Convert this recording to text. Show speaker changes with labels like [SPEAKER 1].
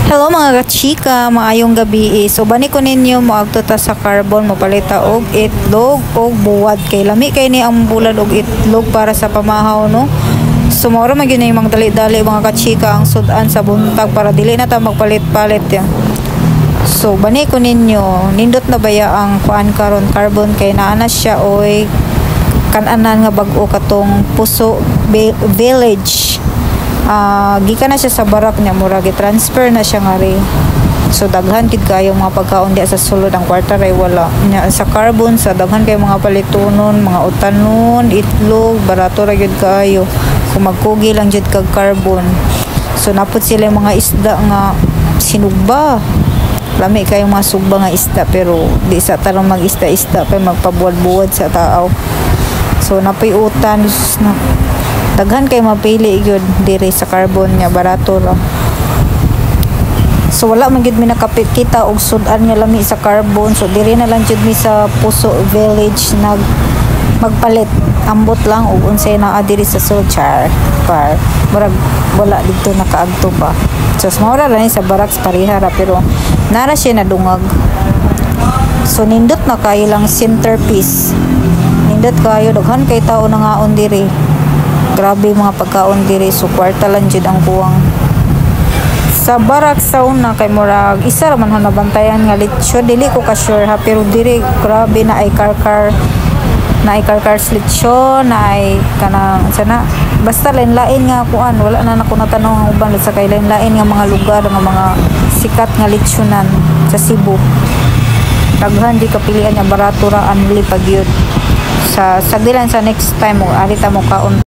[SPEAKER 1] Hello mga kachika, maayong gabi. So bani ko ninyo moagto ta sa carbon, mopalita og itlog og buwad kay lami kay ni ang bulad og itlog para sa pamahaw no. So mao ra man gyud yung mga dali-dali mga kachika ang sudan sa buntag para dili na ta magpalit-palit ya. So bani ko ninyo, nindot na baya ang kuan karon carbon kay naa na siya oy kan-anan nga bag-o katong Puso Village. Gikan na siya sa barak niya mura transfer na siya nga ri. So daghan gid kayo mga pagkaon diya sa sulod ang kwarta ray wala nya sa carbon sa daghan kay mga palitonon, mga utanon, itlog, barato ra gyud kayo kung magkugi lang jud kag carbon. So napud sila mga isda nga sinugba, lami kayong mga sugba nga isda pero di sa tarong mag-isda-isda pa magpabuwad-buwad sa tao. So napay utan na daghan kay mapili gyud diri sa carbon nya barato ra. So wala man gyud mi nakapit kita og sudan nga lami sa carbon. So diri na lang gyud mi sa Puso Village magpalit ambot lang og unsay naa diri sa Sulchar par murag wala dito nakaadto ba. So maura ra ni sa barracks pareha ra pero nara siya nadungag. So nindot na kayo lang centerpiece, nindot kayo daghan kay tao nangaon diri. Grabe mga pagkaon diri, so kwarta lang jud ang kuwang. Sa barak sa una kay murag isa ra man ho nabantayan nga lechon, dili ko ka sure ha pero diri grabe na ay karkar lechon na ay kanang sana basta lain-lain nga kuan, wala na nako natanong ang uban sa kay lain-lain nga mga lugar nga mga sikat nga lechonan sa Cebu. Daghan di kapilian nga barato ra anli pagyud. Sa sagdilan sa next time mo ari ta mo kaon